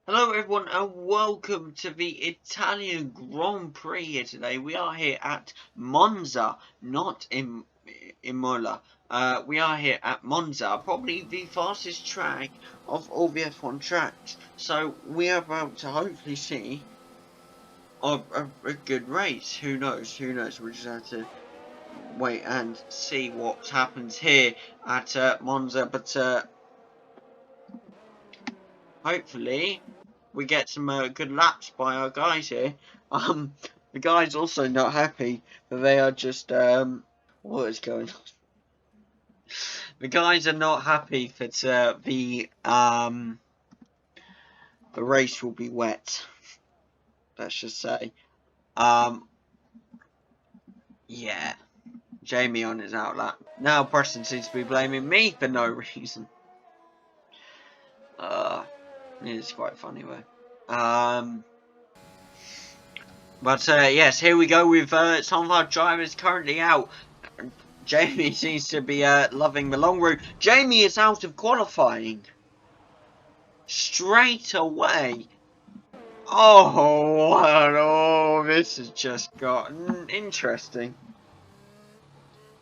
Hello everyone and welcome to the Italian Grand Prix here today. We are here at Monza, not in Imola. We are here at Monza, probably the fastest track of all the F1 tracks. So we are about to hopefully see a good race. Who knows? Who knows? We just have to wait and see what happens here at Monza. But hopefully we get some good laps by our guys here. The guys also not happy that they are just what is going on? The guys are not happy that the race will be wet. Let's just say, yeah, Jamie on his outlap. Now Preston seems to be blaming me for no reason. It's quite funny though. But yes, here we go with some of our drivers currently out. Jamie seems to be loving the long route. Jamie is out of qualifying. Straight away. Oh, this has just gotten interesting.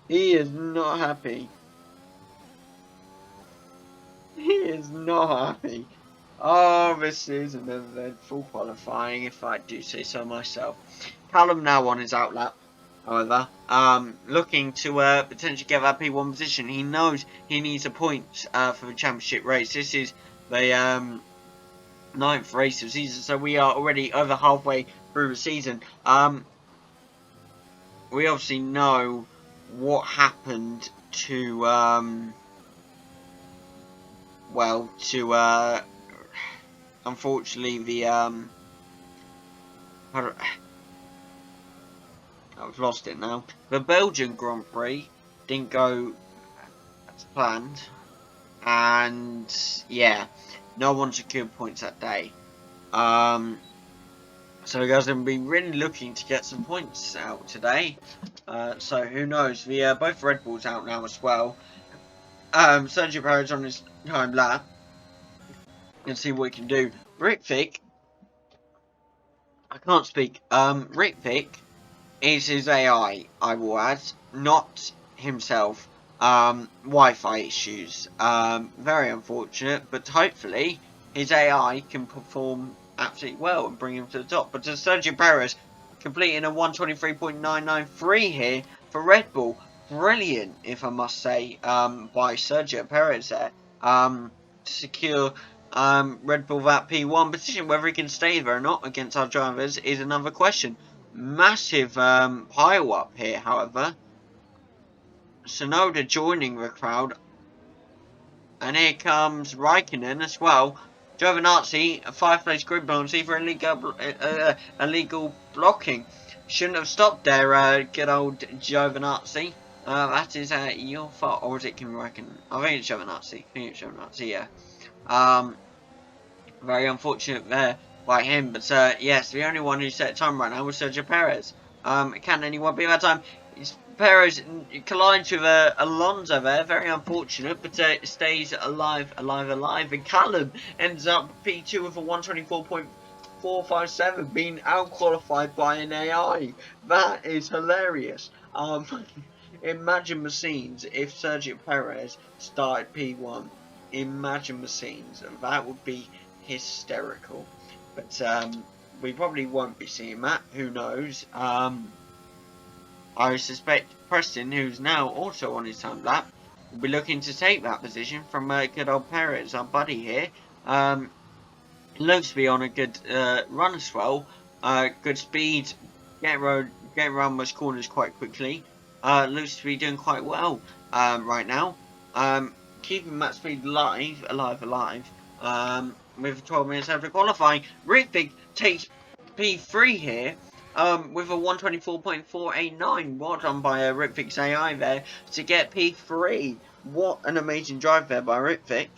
He is not happy. He is not happy. Oh, this is another full qualifying, if I do say so myself. Callum now on his outlap, however, looking to potentially get that P1 position. He knows he needs a point for the championship race. This is the 9th race of the season, so we are already over halfway through the season. We obviously know what happened to unfortunately the I've lost it now. The Belgian Grand Prix didn't go as planned, and yeah, no one secured points that day. So you guys are going to be really looking to get some points out today. So who knows? The both Red Bulls out now as well. Sergio Perez on his time lap. Let's see what he can do. Ritvik, I can't speak. Ritvik is his AI, I will add, not himself. Wi-Fi issues. Very unfortunate, but hopefully his AI can perform absolutely well and bring him to the top. But to Sergio Perez, completing a 123.993 here for Red Bull. Brilliant, if I must say, by Sergio Perez there. To secure Red Bull that P1 position. Whether he can stay there or not against our drivers is another question. Massive pile up here, however. Sonoda joining the crowd. And here comes Raikkonen as well. Giovinazzi, a 5th-place grid penalty for illegal blocking. Shouldn't have stopped there, good old Giovinazzi. That is your fault, or is it Kimi Raikkonen? I think it's Giovinazzi. Yeah. Very unfortunate there by him, but yes, the only one who set time right now was Sergio Perez. Can anyone beat that time? Perez collides with Alonso there, very unfortunate, but stays alive. And Callum ends up P2 with a 124.457, being out-qualified by an AI. That is hilarious. Imagine the scenes if Sergio Perez started P1. Imagine the scenes. That would be hysterical. But we probably won't be seeing that. Who knows? I suspect Preston, who's now also on his time lap, will be looking to take that position from good old Perez, our buddy here. Looks to be on a good run as well. Good speed, get around most corners quite quickly. Looks to be doing quite well right now. Keeping that speed alive. With 12 minutes after qualifying. Ritvik takes P3 here. With a 124.489. Well done by Ritvik's AI there to get P3. What an amazing drive there by Ritvik.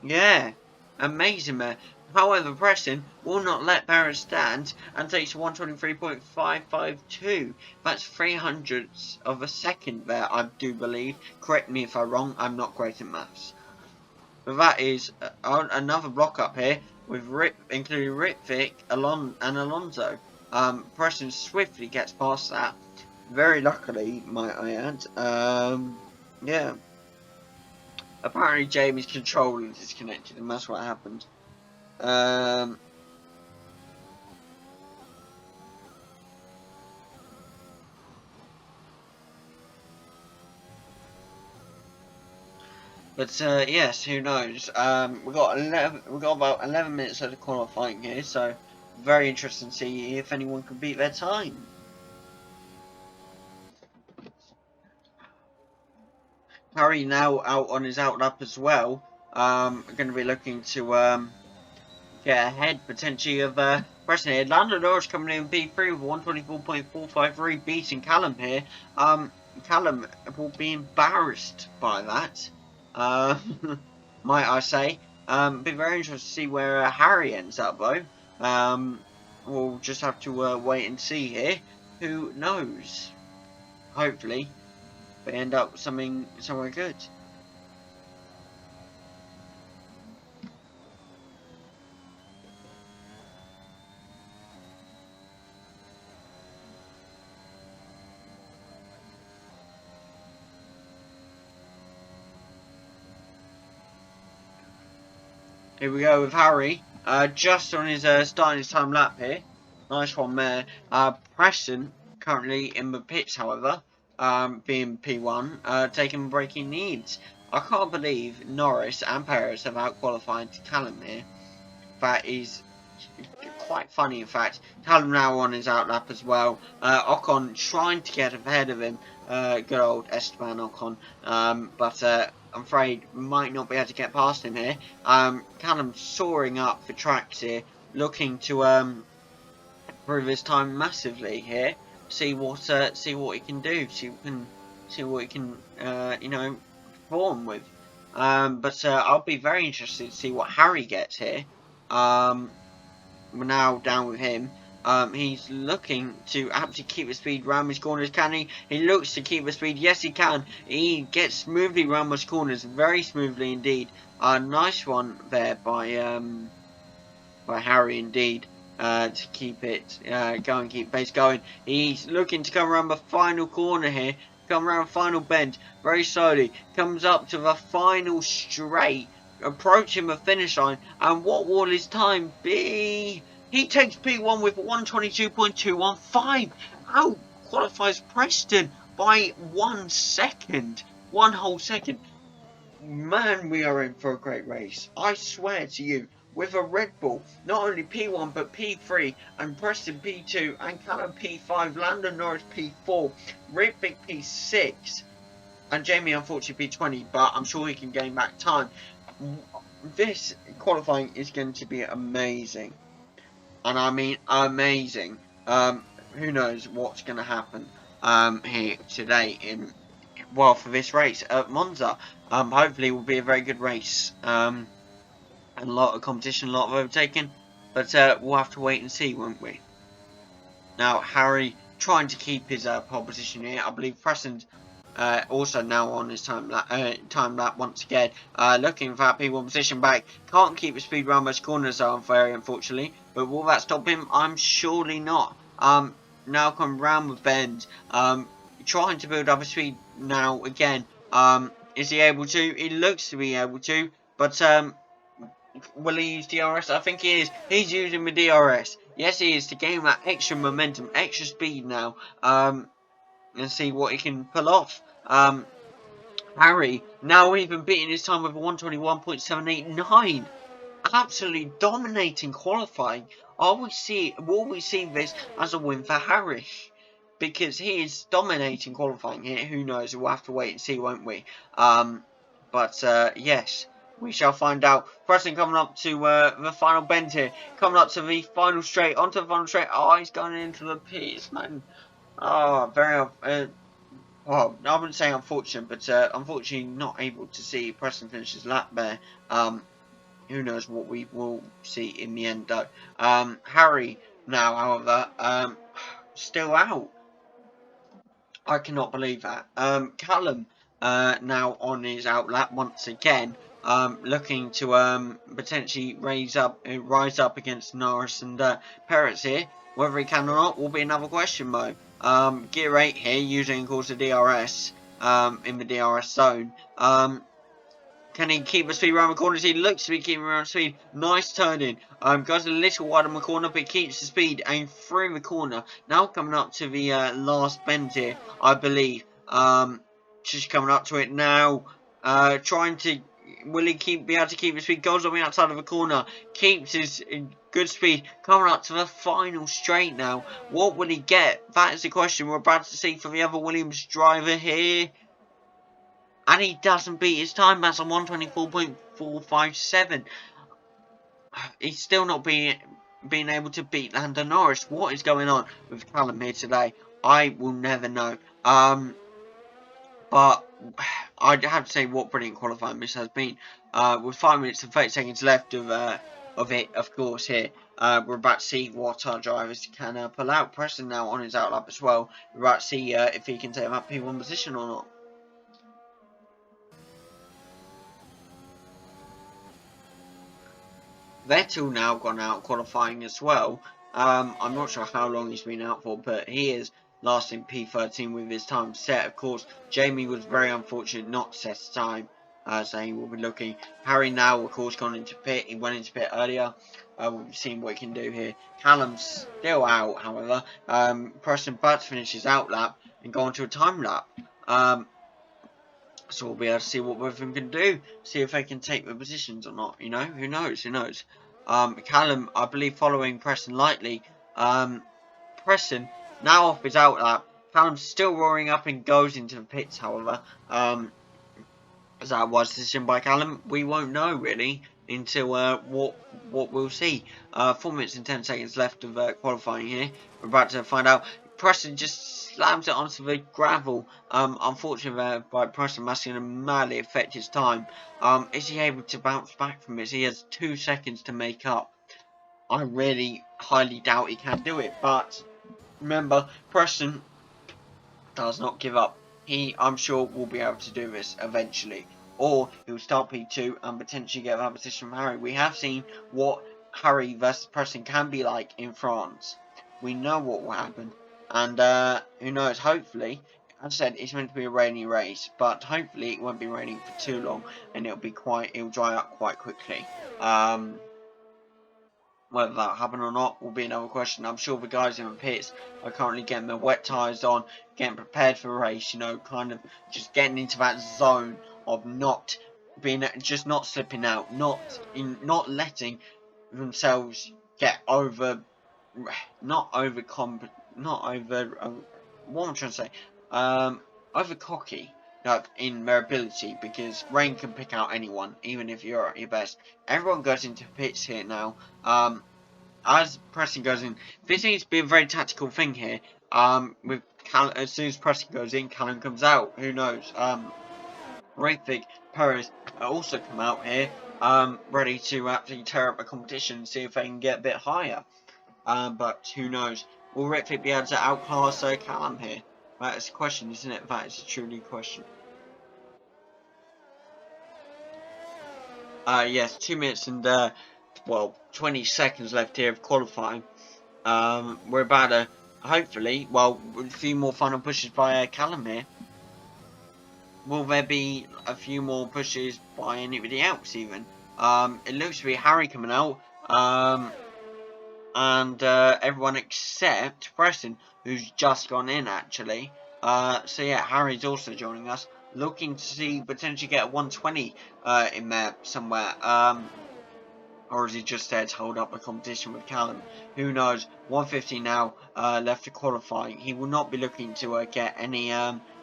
Yeah, amazing there. However, Preston will not let Barrett stand and takes 123.552. That's 300ths of a second there, I do believe. Correct me if I'm wrong, I'm not great at maths. But that is another block up here with including Ritvic and Alonso. Preston swiftly gets past that. Very luckily, might I add. Yeah. Apparently Jamie's controller is disconnected and that's what happened. But yes, who knows? We got about 11 minutes of the qualifying here, so very interesting to see if anyone can beat their time. Harry now out on his outlap as well. Going to be looking to get ahead potentially of Preston here. Lando Norris coming in P3 with 124.453, beating Callum here. Callum will be embarrassed by that. Might I say? Be very interested to see where Harry ends up though. We'll just have to wait and see here. Who knows? Hopefully, they end up somewhere good. Here we go with Harry. Just on his starting his time lap here. Nice one there. Preston currently in the pits, however, being P1, taking braking needs. I can't believe Norris and Perez have out-qualified Callum here. That is quite funny, in fact. Callum now on his outlap as well. Ocon trying to get ahead of him. Good old Esteban Ocon. But I'm afraid might not be able to get past him here. Callum soaring up for tracks here, looking to improve his time massively here. See what he can do. See what he can you know, perform with. But I'll be very interested to see what Harry gets here. We're now down with him. He's looking to actually keep the speed round his corners. Can he? He looks to keep the speed. Yes, he can. He gets smoothly round his corners. Very smoothly indeed. Nice one there by Harry indeed. To keep it going, keep pace going. He's looking to come around the final corner here. Come around final bend. Very slowly. Comes up to the final straight. Approaching the finish line. And what will his time be? He takes P1 with 122.215. Out qualifies Preston by 1 second. 1 whole second. Man, we are in for a great race. I swear to you, with a Red Bull, not only P1 but P3, and Preston P2, and Callum P5, Lando Norris P4, Ritvic P6, and Jamie unfortunately P20, but I'm sure he can gain back time. This qualifying is going to be amazing. And I mean amazing. Who knows what's going to happen here today for this race at Monza. Hopefully it will be a very good race. And a lot of competition, a lot of overtaking. But we'll have to wait and see, won't we? Now, Harry trying to keep his pole position here. I believe Preston's also now on his time lap once again. Looking for that P1 position back. Can't keep the speed around most corners though, very unfortunately. But will that stop him? I'm surely not. Now come round with bend. Trying to build up a speed now again. Is he able to? He looks to be able to. But will he use DRS? I think he is. He's using the DRS. Yes, he is, to gain that extra momentum, extra speed now. And see what he can pull off. Harry now even beating his time with a 121.789. Absolutely dominating qualifying. Will we see this as a win for Harry? Because he is dominating qualifying here. Who knows? We'll have to wait and see, won't we? But yes, we shall find out. Preston coming up to the final bend here. Coming up to the final straight. Onto the final straight. Oh, he's going into the pits, man. Oh, very well, I wouldn't say unfortunate, but unfortunately not able to see Preston finish his lap there. Who knows what we will see in the end, though. Harry now, however, still out. I cannot believe that. Callum now on his outlap once again. looking to potentially rise up against Norris and Perez here. Whether he can or not will be another question though. Gear 8 here, using of course the DRS in the DRS zone. Can he keep the speed around the corners? He looks to be keeping around speed. Nice turning. Goes a little wide on the corner, but keeps the speed and through the corner. Now coming up to the last bend here, I believe. Just coming up to it now. Trying to. Will he be able to keep his speed? Goes on the outside of the corner. Keeps his good speed. Coming up to the final straight now. What will he get? That is the question we're about to see from the other Williams driver here. And he doesn't beat his time. That's on 124.457. He's still not being able to beat Lando Norris. What is going on with Callum here today? I will never know. But I'd have to say what brilliant qualifying this has been. With 5 minutes and 30 seconds left of it, of course, here. We're about to see what our drivers can pull out. Preston now on his outlap as well. We're about to see if he can take that P1 position or not. Vettel now gone out qualifying as well. I'm not sure how long he's been out for, but he is lasting P13 with his time set. Of course, Jamie was very unfortunate not to set his time, so he will be looking. Harry now, of course, gone into pit. He went into pit earlier. We'll be seeing what he can do here. Callum's still out, however. Preston Butts finishes out lap and go on to a time lap. So we'll be able to see what both of them can do. See if they can take the positions or not. You know, who knows? Who knows? Callum, I believe, following Preston lightly. Preston now off his outlap. Callum's still roaring up and goes into the pits, however. As that was decision by Callum, we won't know really until what we'll see. 4 minutes and 10 seconds left of qualifying here. We're about to find out. Preston just slams it onto the gravel. Unfortunately, by Preston, that's going to madly affect his time. Is he able to bounce back from this? He has 2 seconds to make up. I really highly doubt he can do it. But remember, Preston does not give up. He, I'm sure, will be able to do this eventually. Or he'll start P2 and potentially get that position from Harry. We have seen what Harry versus Preston can be like in France. We know what will happen. And who knows, hopefully, as I said, it's meant to be a rainy race, but hopefully it won't be raining for too long and it'll dry up quite quickly. Whether that'll happen or not will be another question. I'm sure the guys in the pits are currently getting their wet tyres on, getting prepared for the race, you know, kind of just getting into that zone of not slipping out, not letting themselves get over, what I'm trying to say, over cocky, like in their ability, because rain can pick out anyone, even if you're at your best. Everyone goes into pits here now. As Preston goes in, this seems to be a very tactical thing here. With Callum, as soon as Preston goes in, Callum comes out. Who knows? Rayfick, Perez also come out here, ready to actually tear up the competition and see if they can get a bit higher. But who knows? Will Rayfick be able to outclass Callum here? That is a question, isn't it? That is truly a question. Yes, 2 minutes and 20 seconds left here of qualifying. We're about to hopefully, a few more final pushes by Callum here. Will there be a few more pushes by anybody else even? It looks to be Harry coming out. And everyone except Preston, who's just gone in actually. So yeah, Harry's also joining us, looking to see potentially get a 120 in there somewhere. Or is he just there to hold up a competition with Callum? Who knows? 150 now left to qualify. He will not be looking to get any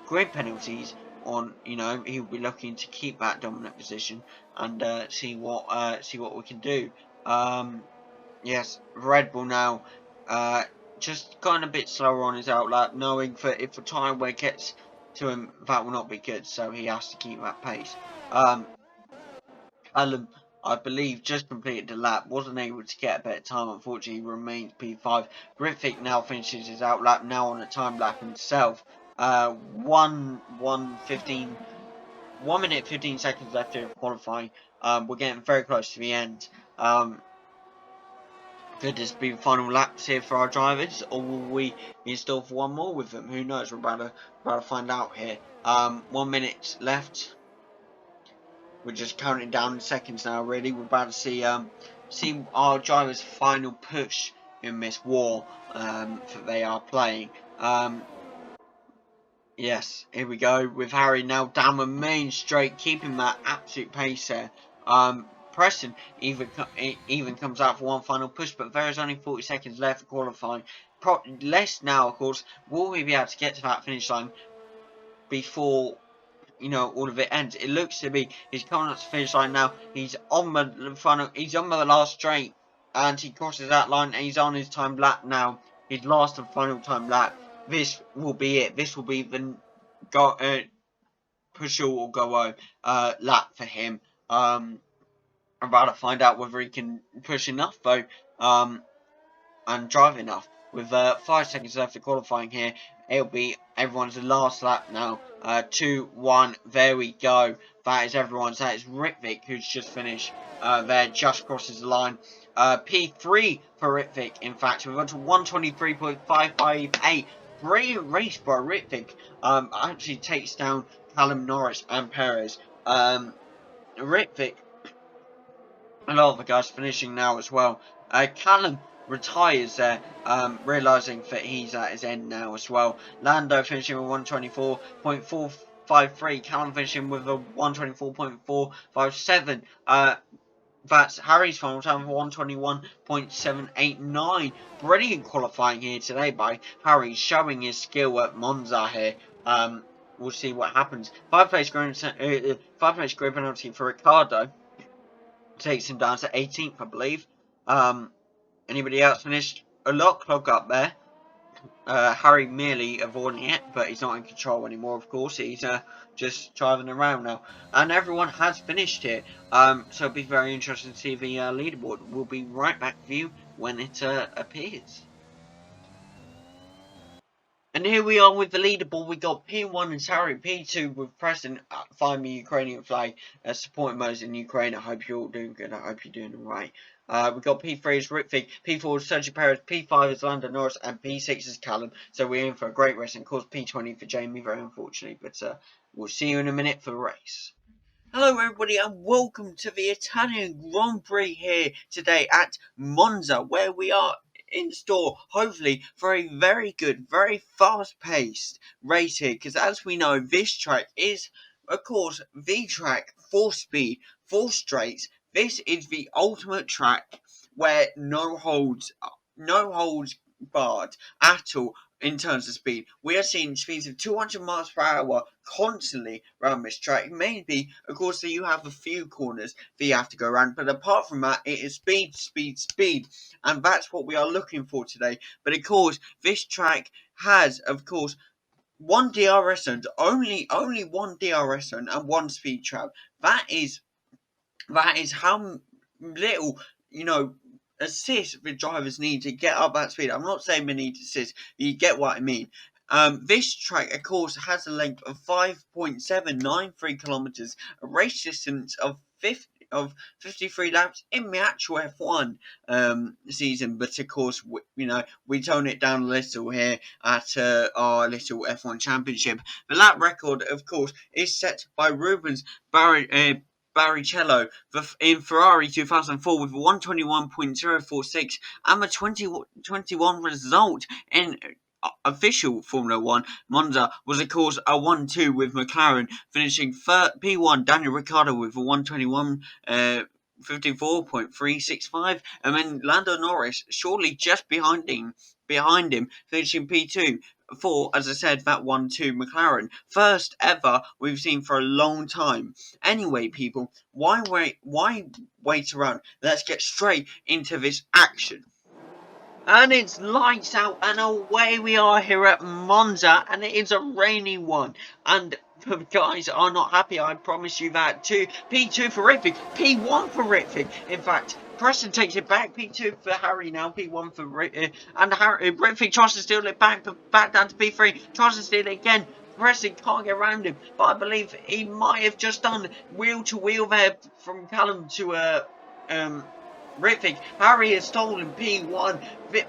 grid penalties on. You know, he'll be looking to keep that dominant position and see what we can do. Yes, Red Bull now just going a bit slower on his outlap, knowing that if the tyre wear gets to him, that will not be good, so he has to keep that pace. Callum, I believe, just completed the lap, wasn't able to get a better time, unfortunately, he remains P5. Griffith now finishes his outlap, now on a time lap himself. 1 minute 15 seconds left of qualifying. We're getting very close to the end. Could this be the final laps here for our drivers, or will we be in store for one more with them? Who knows? We're about to find out here. 1 minute left. We're just counting down in seconds now. Really, we're about to see our drivers' final push in this war that they are playing. Yes, here we go with Harry now down the main straight, keeping that absolute pace there. Preston even comes out for one final push, but there is only 40 seconds left for qualifying. Less now, of course. Will we be able to get to that finish line before, you know, all of it ends? It looks to be he's coming up to the finish line now. He's on the final. He's on the last straight, and he crosses that line, and he's on his time lap now. His last and final time lap. This will be it. This will be the push or go lap for him. I'm about to find out whether he can push enough though, and drive enough. With 5 seconds left of qualifying here, it'll be everyone's last lap now. 2, 1, there we go. That is everyone's. That is Ritvik, who's just finished there, just crosses the line. P3 for Ritvik, in fact. We've got to 123.558. Brilliant race by Ritvik. Actually takes down Callum, Norris and Perez. Ritvik, a lot of the guys finishing now as well. Callum retires there, realising that he's at his end now as well. Lando finishing with 124.453. Callum finishing with a 124.457. That's Harry's final time for 121.789. Brilliant qualifying here today by Harry, showing his skill at Monza here. We'll see what happens. 5 place grid penalty for Ricardo takes him down to 18th, I believe. Anybody else finished a lot clog up there? Harry merely avoiding it, but he's not in control anymore, of course. He's just driving around now. And everyone has finished here. So it'll be very interesting to see the leaderboard. We'll be right back with you when it appears. And here we are with the leaderboard. We got P1 and Harry, P2 with Preston, find the Ukrainian flag, supporting those in Ukraine. I hope you're all doing good. I hope you're doing alright. We've got P3 is Ritvik, P4 is Sergio Perez, P5 is Lando Norris, and P6 is Callum. So we're in for a great race, and of course P20 for Jamie, very unfortunately. But we'll see you in a minute for the race. Hello everybody and welcome to the Italian Grand Prix here today at Monza, where we are in store, hopefully, for a very good, very fast-paced race here, because as we know, this track is, of course, the track for speed, for straights. This is the ultimate track where no holds barred at all in terms of speed. We are seeing speeds of 200 miles per hour constantly around this track. Maybe, of course, you have a few corners that you have to go around, but apart from that, it is speed, speed, speed, and that's what we are looking for today. But of course, this track has, of course, one DRS zone, only one DRS zone and one speed trap. That is how little, you know, assist the drivers need to get up that speed. I'm not saying they need assist, but you get what I mean. This track, of course, has a length of 5.793 kilometers, a race distance of 53 laps in the actual F1 season, but of course, we tone it down a little here at our little F1 championship. The lap record, of course, is set by Rubens Barrichello in Ferrari 2004 with 121.046, and the 2021 result in official Formula 1 Monza was, of course, a 1-2 with McLaren, finishing P1 Daniel Ricciardo with a 121.54.365, and then Lando Norris shortly just behind him, finishing P2 for, as I said, that 1-2 McLaren. First ever we've seen for a long time. Anyway, people, why wait around? Let's get straight into this action. And it's lights out and away we are here at Monza, and it is a rainy one. And the guys are not happy, I promise you that too. P2 for Ritvik, P1 for Ritvik. In fact, Preston takes it back, P2 for Harry now, P1 for Ritvik. And Ritvik tries to steal it back down to P3, tries to steal it again. Preston can't get around him, but I believe he might have just done wheel to wheel there from Callum to Ritvic. Harry has stolen P1.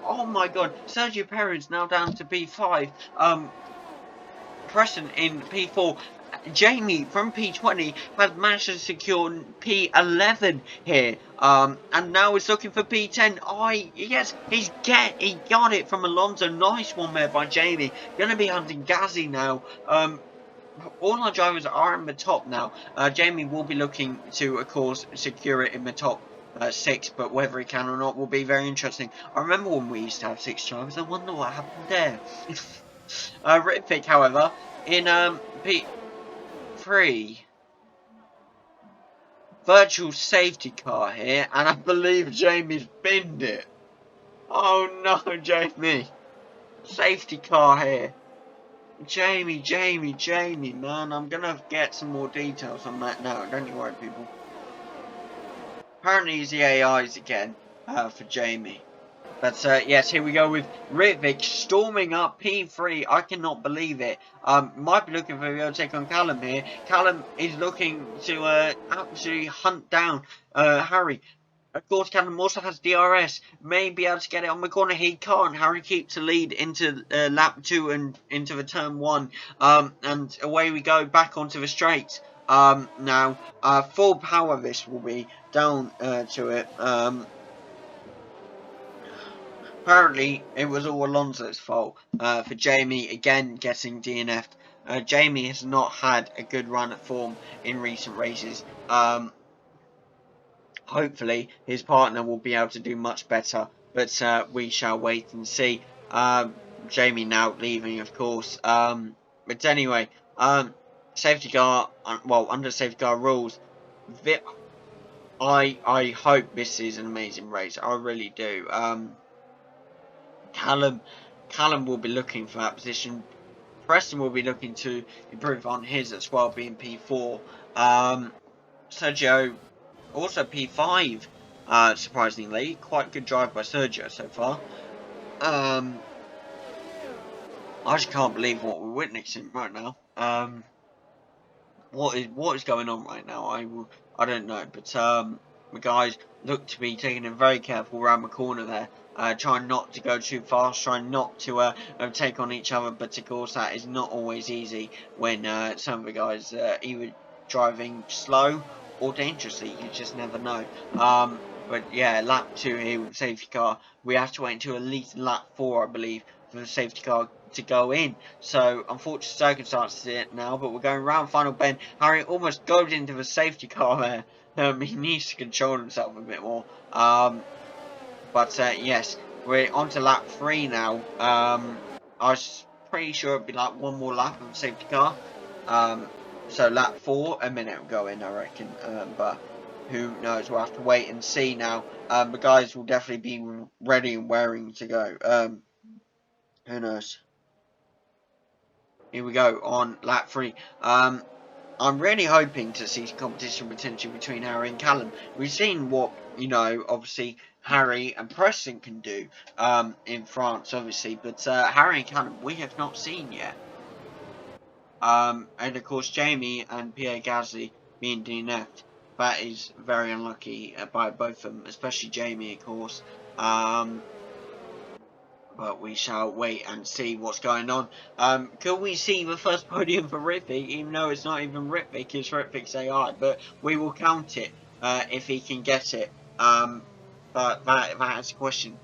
Oh my god, Sergio Perez now down to P5. Preston in P4. Jamie from P20 has managed to secure P11 here, and now he's looking for P10. Yes, he got it from Alonso. Nice one there by Jamie. Gonna be hunting Gazzy now. All our drivers are in the top now. Jamie will be looking to, of course, secure it in the top 6, but whether he can or not will be very interesting. I remember when we used to have 6 drivers. I wonder what happened there. Ritvic, however, in P3 virtual safety car here, and I believe Jamie's binned it. Oh no, Jamie! Safety car here. Jamie, man, I'm gonna get some more details on that now. Don't you worry, people. Apparently, it's the AIs again for Jamie. But yes, here we go with Ritvic storming up P3. I cannot believe it. Might be looking for the overtake on Callum here. Callum is looking to absolutely hunt down Harry. Of course, Callum also has DRS. May be able to get it on the corner. He can't. Harry keeps the lead into lap 2 and into the turn 1. And away we go back onto the straight. Now, full power this will be down to it. Apparently, it was all Alonso's fault for Jamie again getting DNF'd. Jamie has not had a good run at form in recent races. Hopefully, his partner will be able to do much better, but we shall wait and see. Jamie now leaving, of course. But anyway, safety car, well, under safety car rules, I hope this is an amazing race. I really do. Callum will be looking for that position. Preston will be looking to improve on his as well, being P4. Sergio also P5. Surprisingly, quite good drive by Sergio so far. I just can't believe what we're witnessing right now. What is going on right now? I don't know, but the guys look to be taking a very careful round the corner there. Trying not to go too fast, trying not to take on each other, but of course that is not always easy when some of the guys either driving slow or dangerously. You just never know. But yeah, lap 2 here with the safety car. We have to wait until at least lap 4, I believe, for the safety car to go in. So unfortunate circumstances here now, but we're going round final bend. Harry almost goes into the safety car there. He needs to control himself a bit more. But yes, we're on to lap 3 now. I was pretty sure it'd be like one more lap of the safety car. So lap 4, a minute will go in, I reckon. But who knows? We'll have to wait and see now. The guys will definitely be ready and raring to go. Who knows? Here we go on lap 3. I'm really hoping to see competition potentially between Harry and Callum. We've seen what, obviously Harry and Preston can do in France, obviously, but Harry and Callum we have not seen yet. And of course Jamie and Pierre Gasly being DNF'd. That is very unlucky by both of them, especially Jamie, of course. But we shall wait and see what's going on. Could we see the first podium for Ritvic, even though it's not even Ritvic, it's Ritvic's AI, but we will count it if he can get it. But that's a question.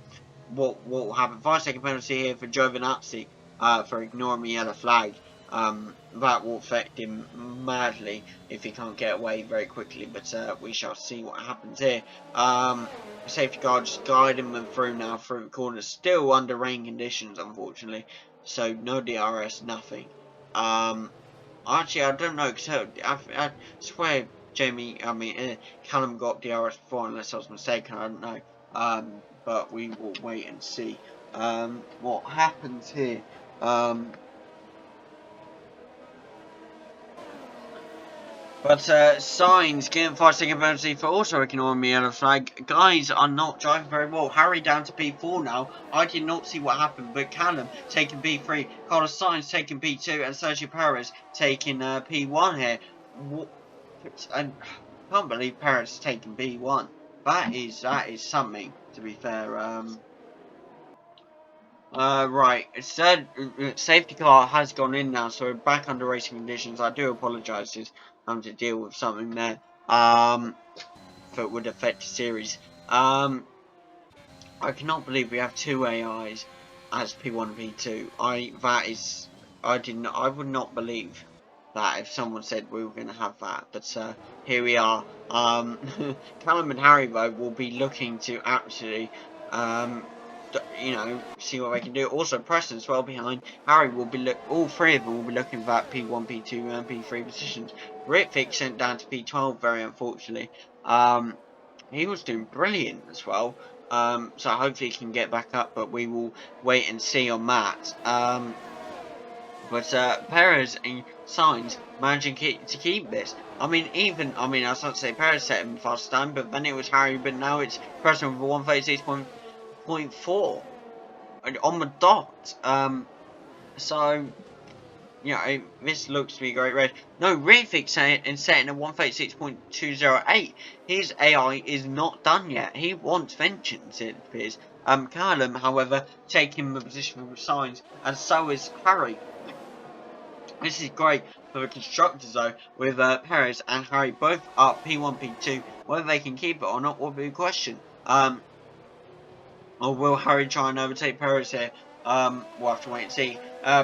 What will happen? 5-second penalty here for Giovinazzi for ignoring the yellow flag. That will affect him madly if he can't get away very quickly, but we shall see what happens here. Safety car just guiding them through now through the corners, still under rain conditions unfortunately, so no DRS, nothing. Actually I don't know, because I swear Callum got DRS before, unless I was mistaken, I don't know. But we will wait and see what happens here. But signs getting 5-second penalty for also ignoring me yellow flag. Guys are not driving very well. Harry down to P4 now. I did not see what happened, but Callum taking P3, Carlos Sainz taking P2, and Sergio Perez taking P1 here. And I can't believe Perez is taking P1. That is something, to be fair. Right. It said safety car has gone in now, so we're back under racing conditions. I do apologise, just having to deal with something there. That would affect the series. I cannot believe we have two AIs as P1 and P2. I would not believe that if someone said we were going to have that, but here we are. Callum and Harry though will be looking to actually see what they can do. Also, Preston as well behind. Harry will be all three of them will be looking for that P1, P2, and P3 positions. Ritvic sent down to P12, very unfortunately. He was doing brilliant as well. So hopefully he can get back up, but we will wait and see on that. But Perez and Sainz managing to keep this. I mean, I was about to say Perez set him fast time, but then it was Harry, but now it's Preston with 136.4 on the dot. So, this looks to be a great race. No, Ritvic setting a 136.208. His AI is not done yet. He wants vengeance, it appears. Callum, however, taking the position with Sainz, and so is Harry. This is great for the constructors though, with Perez and Harry both up P1, P2. Whether they can keep it or not will be a question. Or will Harry try and overtake Perez here? We'll have to wait and see.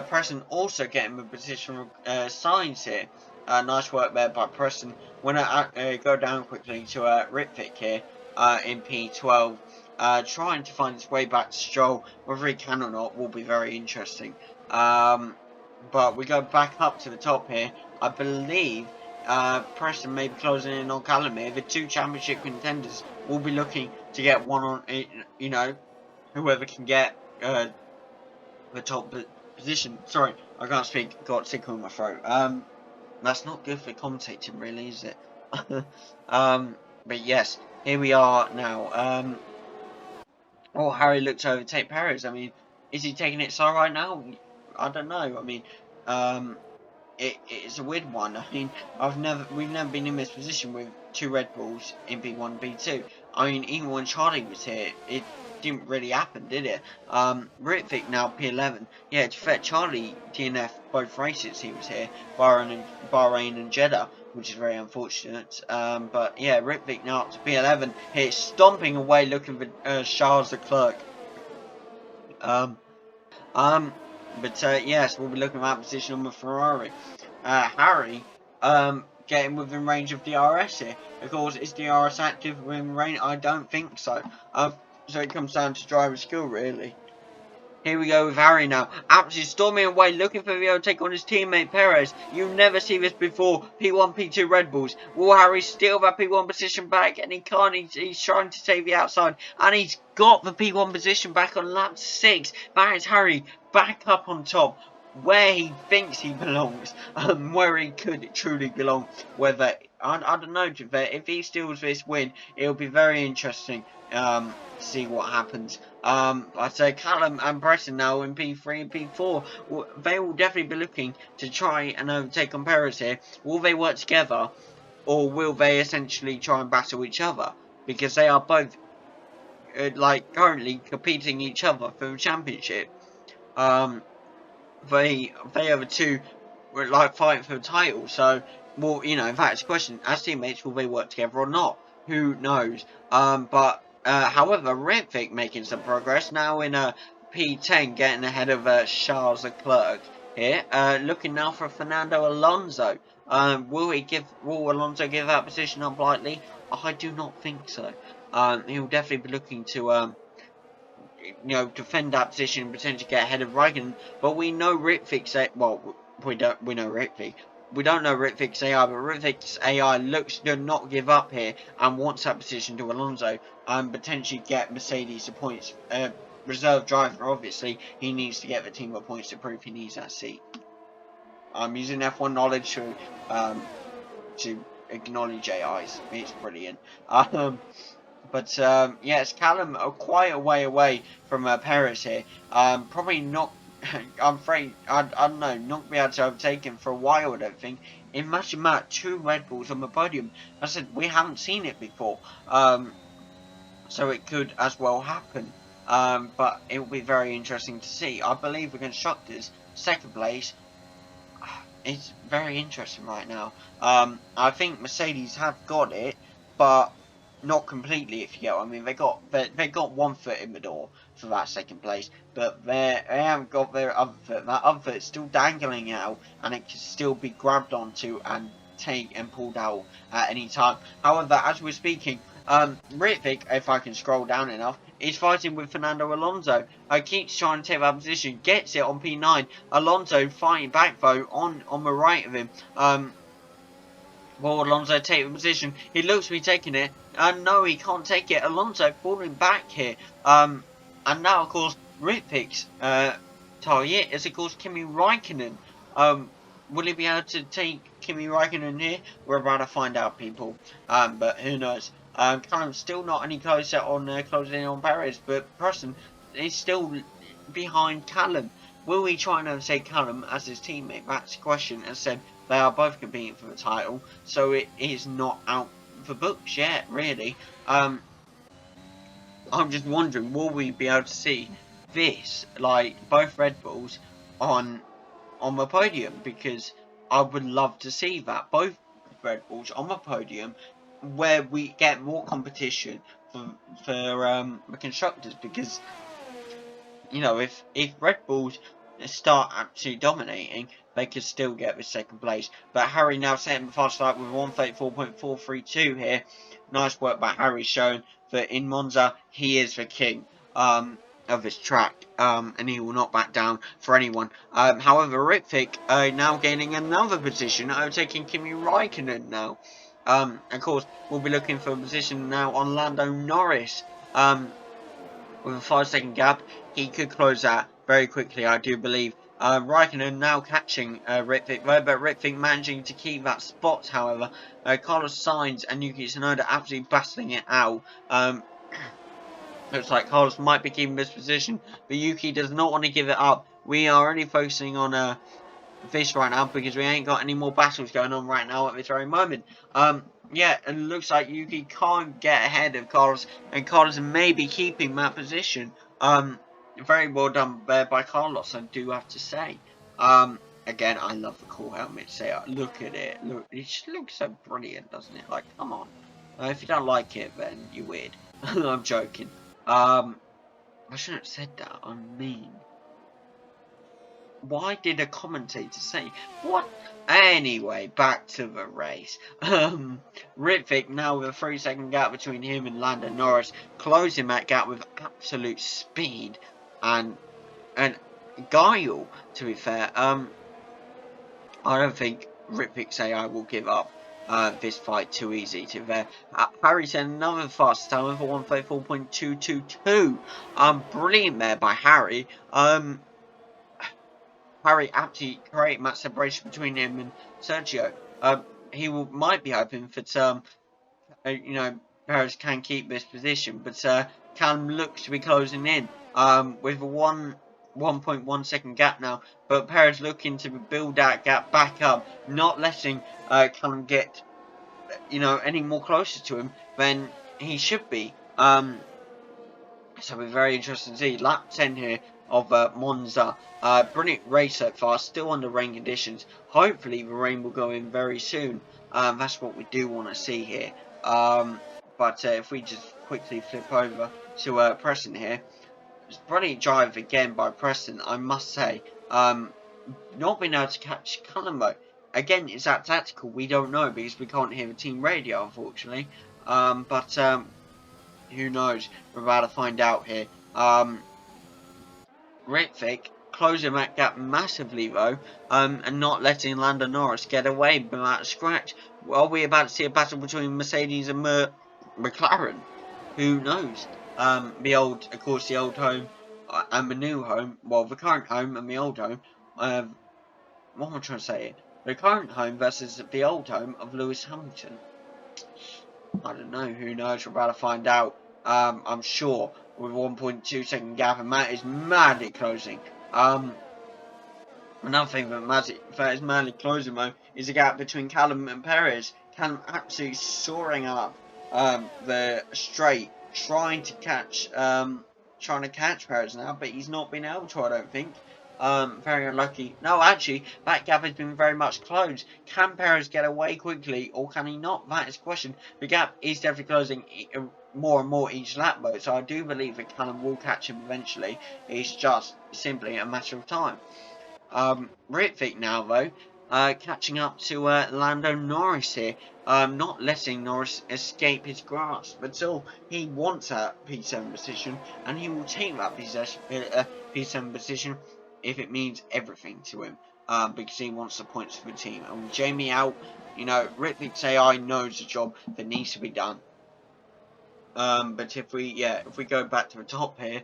Preston also getting the position of Sainz here. Nice work there by Preston. When I go down quickly to Ritvic here in P12, trying to find its way back to Stroll. Whether he can or not will be very interesting. But we go back up to the top here. I believe Preston may be closing in on Callum here. The two championship contenders will be looking to get one on, whoever can get the top position. Sorry, I can't speak. Got sickle in my throat. That's not good for commentating, really, is it? But yes, here we are now. Harry looked to overtake Perez. I mean, is he taking it slow right now? I don't know. I mean, it's a weird one. I mean, we've never been in this position with two Red Bulls in P1 and P2. I mean, even when Charlie was here, it didn't really happen, did it? Ritvic now P11. Yeah, to fair, Charlie DNF both races he was here, Bahrain and Jeddah, which is very unfortunate. But yeah, Ritvic now up to P11. Here, stomping away, looking for Charles Leclerc. But yes, we'll be looking at that position on the Ferrari. Harry, getting within range of DRS here. Of course, is DRS active within range? I don't think so. So it comes down to driver skill, really. Here we go with Harry now. Absolutely storming away, looking for the overtake on his teammate Perez. You never see this before. P1, P2 Red Bulls. Will Harry steal that P1 position back? And he can't. He's trying to take the outside. And he's got the P1 position back on lap 6. That is Harry back up on top, where he thinks he belongs. Where he could truly belong. Whether, I don't know, if he steals this win, it'll be very interesting. See what happens. I'd say Callum and Preston now in P3 and P4, they will definitely be looking to try and overtake on Perez here. Will they work together, or will they essentially try and battle each other? Because they are both currently competing each other for the championship. They are the two fighting for the title. So, well, in fact, it's a question: as teammates, will they work together or not? Who knows? However, Ritvic making some progress now in P10, getting ahead of Charles Leclerc here. Looking now for Fernando Alonso. Will Alonso give that position up lightly? I do not think so. He'll definitely be looking to defend that position and potentially get ahead of Raikkonen. But we know Ritvic's we know Ritvic. We don't know Ritvic's AI, but Ritvic's AI looks to not give up here and wants that position to Alonso and potentially get Mercedes the points. Reserve driver, obviously, he needs to get the team the points to prove he needs that seat. I'm using F1 knowledge to acknowledge AIs. It's brilliant. But yes, Callum are quite a way away from Perez here. Probably not. I'm afraid I don't know. Not be able to overtake him for a while. I don't think. Imagine that, 2 Red Bulls on the podium. I said we haven't seen it before. So it could as well happen. But it will be very interesting to see. I believe the constructors second place. It's very interesting right now. I think Mercedes have got it, but not completely. If you get what I mean, they got 1 foot in the door for that second place, but they haven't got their other foot. That other foot is still dangling out, and it can still be grabbed onto and pulled out at any time. However, as we're speaking, Ritvic, if I can scroll down enough, is fighting with Fernando Alonso. Keeps trying to take that position, gets it on P9. Alonso fighting back though on the right of him. Will Alonso take the position? He looks to be taking it. No, he can't take it. Alonso falling back here. And now, of course, Ritvic's target is, of course, Kimi Raikkonen. Will he be able to take Kimi Raikkonen here? We're about to find out, people. But who knows? Callum's still not any closer on closing in on Perez, but Preston is still behind Callum. Will he try and overtake Callum as his teammate? That's the question. As said, they are both competing for the title, so it is not out for books yet, really. I'm just wondering, will we be able to see this, like both Red Bulls, on the podium? Because I would love to see that, both Red Bulls on the podium, where we get more competition for the constructors. Because, you know, if Red Bulls start absolutely dominating, they could still get the second place. But Harry now setting the fast start with 134.432 here. Nice work by Harry, showing that in Monza he is the king of this track, and he will not back down for anyone. However, Ritvic now gaining another position, overtaking Kimi Raikkonen now. Of course, we'll be looking for a position now on Lando Norris. With a 5-second gap, he could close that very quickly, I do believe. Raikkonen now catching Ritvic there, but Ritvic managing to keep that spot, however. Carlos Sainz and Yuki Tsunoda absolutely battling it out. Looks like Carlos might be keeping this position, but Yuki does not want to give it up. We are only focusing on this right now because we ain't got any more battles going on right now at this very moment. Yeah, it looks like Yuki can't get ahead of Carlos, and Carlos may be keeping that position. Very well done there by Carlos, I do have to say. Again, I love the cool helmet. Look at it. Look, it just looks so brilliant, doesn't it? Like, come on. If you don't like it, then you're weird. I'm joking. I shouldn't have said that. I mean, why did a commentator say what? Anyway, back to the race. Ritvic now with a 3-second gap between him and Lando Norris, closing that gap with absolute speed and guile, to be fair. I don't think Ritvic's AI will give up this fight too easy, to be fair. Harry said another fast time for 134.222. Brilliant there by Harry. Harry absolutely great match separation between him and Sergio. He might be hoping that you know, Perez can keep this position, but Callum looks to be closing in with a 1.1 second gap now. But Perez looking to build that gap back up, not letting Callum get, you know, any more closer to him than he should be. So we're very interested to see lap 10 here of Monza. Brilliant race so far, still under rain conditions. Hopefully the rain will go in very soon. That's what we do want to see here. But if we just quickly flip over to Preston here. It's brilliant drive again by Preston, I must say. Not being able to catch Callum though. Again, is that tactical? We don't know because we can't hear the team radio, unfortunately. But who knows? We're about to find out here. Ritvic closing that gap massively though, and not letting Lando Norris get away without a scratch. Are we about to see a battle between Mercedes and McLaren? Who knows? Of course, the old home and the new home. Well, the current home and the old home. What am I trying to say? The current home versus the old home of Lewis Hamilton. I don't know, who knows, we're about to find out. I'm sure with 1.2 second gap, and that is madly closing. Another thing that is madly closing though is the gap between Callum and Perez. Callum absolutely soaring up the straight, trying to catch Perez now, but he's not been able to, I don't think. Very unlucky. No, actually, that gap has been very much closed. Can Perez get away quickly, or can he not? That is the question. The gap is definitely closing more and more each lap, though, so I do believe that Callum will catch him eventually. It's just simply a matter of time. Ritvic now, though, catching up to Lando Norris here, not letting Norris escape his grasp, but still, he wants that P7 position, and he will take that P7 position if it means everything to him, because he wants the points for the team. And with Jamie out, you know, Ritvic's AI knows the job that needs to be done. But if we go back to the top here,